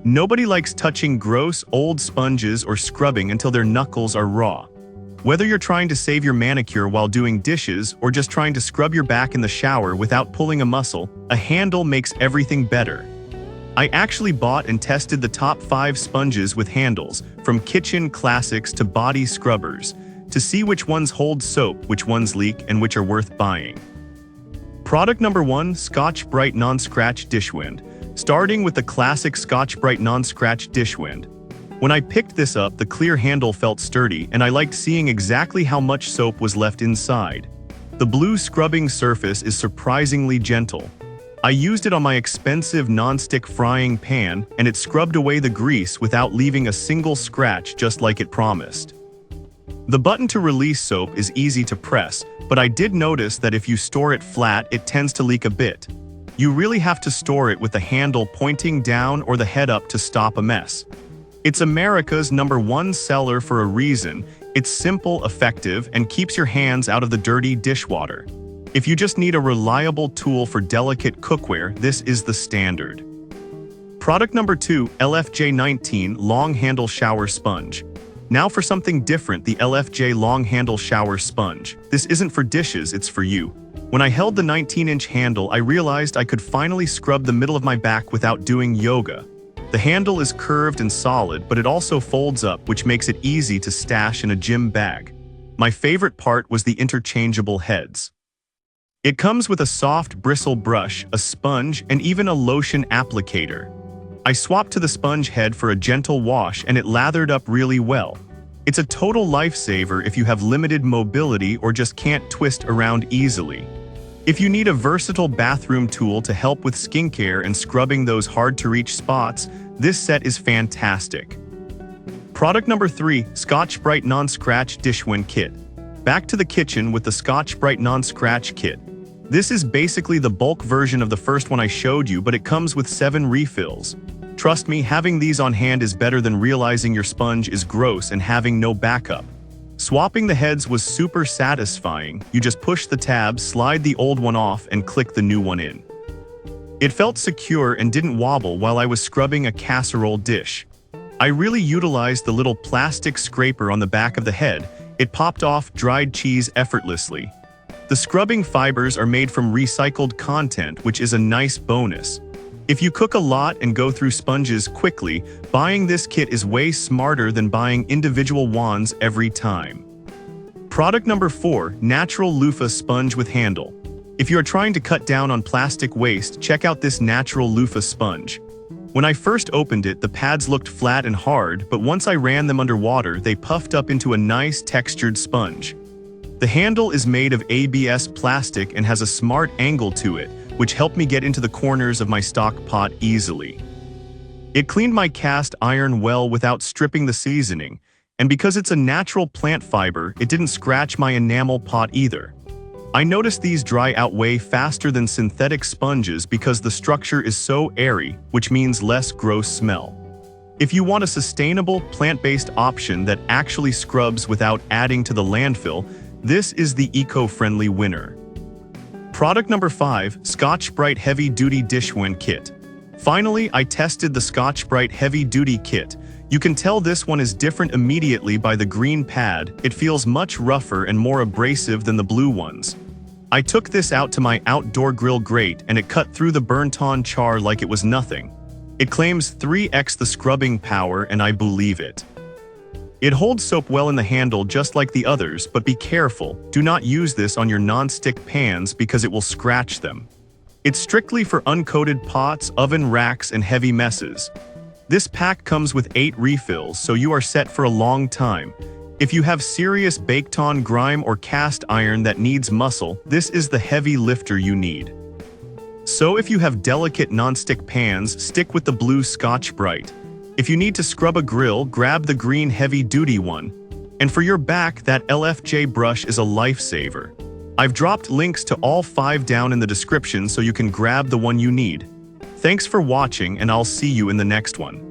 Nobody likes touching gross, old sponges or scrubbing until their knuckles are raw. Whether you're trying to save your manicure while doing dishes or just trying to scrub your back in the shower without pulling a muscle, a handle makes everything better. I actually bought and tested the top 5 sponges with handles, from kitchen classics to body scrubbers, to see which ones hold soap, which ones leak, and which are worth buying. Product number 1, Scotch-Brite Non-Scratch Dishwind. Starting with the classic Scotch-Brite Non-Scratch Dishwind. When I picked this up, the clear handle felt sturdy, and I liked seeing exactly how much soap was left inside. The blue scrubbing surface is surprisingly gentle. I used it on my expensive non-stick frying pan, and it scrubbed away the grease without leaving a single scratch, just like it promised. The button to release soap is easy to press, but I did notice that if you store it flat, it tends to leak a bit. You really have to store it with the handle pointing down or the head up to stop a mess. It's America's #1 seller for a reason. It's simple, effective, and keeps your hands out of the dirty dishwater. If you just need a reliable tool for delicate cookware, this is the standard. Product number 2, LFJ19 Long Handle Shower Sponge. Now for something different, the LFJ Long Handle Shower Sponge. This isn't for dishes, it's for you. When I held the 19-inch handle, I realized I could finally scrub the middle of my back without doing yoga. The handle is curved and solid, but it also folds up, which makes it easy to stash in a gym bag. My favorite part was the interchangeable heads. It comes with a soft bristle brush, a sponge, and even a lotion applicator. I swapped to the sponge head for a gentle wash, and it lathered up really well. It's a total lifesaver if you have limited mobility or just can't twist around easily. If you need a versatile bathroom tool to help with skincare and scrubbing those hard-to-reach spots, this set is fantastic. Product number 3, Scotch-Brite Non-Scratch Dishwind Kit. Back to the kitchen with the Scotch-Brite Non-Scratch Kit. This is basically the bulk version of the first one I showed you, but it comes with 7 refills. Trust me, having these on hand is better than realizing your sponge is gross and having no backup. Swapping the heads was super satisfying. You just push the tab, slide the old one off, and click the new one in. It felt secure and didn't wobble while I was scrubbing a casserole dish. I really utilized the little plastic scraper on the back of the head. It popped off dried cheese effortlessly. The scrubbing fibers are made from recycled content, which is a nice bonus. If you cook a lot and go through sponges quickly, buying this kit is way smarter than buying individual wands every time. Product number 4, Natural Loofah Sponge with Handle. If you are trying to cut down on plastic waste, check out this Natural Loofah Sponge. When I first opened it, the pads looked flat and hard, but once I ran them under water, they puffed up into a nice textured sponge. The handle is made of ABS plastic and has a smart angle to it, which helped me get into the corners of my stock pot easily. It cleaned my cast iron well without stripping the seasoning, and because it's a natural plant fiber, it didn't scratch my enamel pot either. I noticed these dry out way faster than synthetic sponges because the structure is so airy, which means less gross smell. If you want a sustainable, plant-based option that actually scrubs without adding to the landfill, this is the eco-friendly winner. Product number 5, Scotch-Brite Heavy Duty Dishwind Kit. Finally, I tested the Scotch-Brite Heavy Duty Kit. You can tell this one is different immediately by the green pad. It feels much rougher and more abrasive than the blue ones. I took this out to my outdoor grill grate and it cut through the burnt-on char like it was nothing. It claims 3x the scrubbing power, and I believe it. It holds soap well in the handle just like the others, but be careful. Do not use this on your non-stick pans because it will scratch them. It's strictly for uncoated pots, oven racks, and heavy messes. This pack comes with 8 refills, so you are set for a long time. If you have serious baked-on grime or cast iron that needs muscle, this is the heavy lifter you need. So if you have delicate non-stick pans, stick with the blue Scotch-Brite. If you need to scrub a grill, grab the green heavy-duty one. And for your back, that LFJ brush is a lifesaver. I've dropped links to all 5 down in the description so you can grab the one you need. Thanks for watching, and I'll see you in the next one.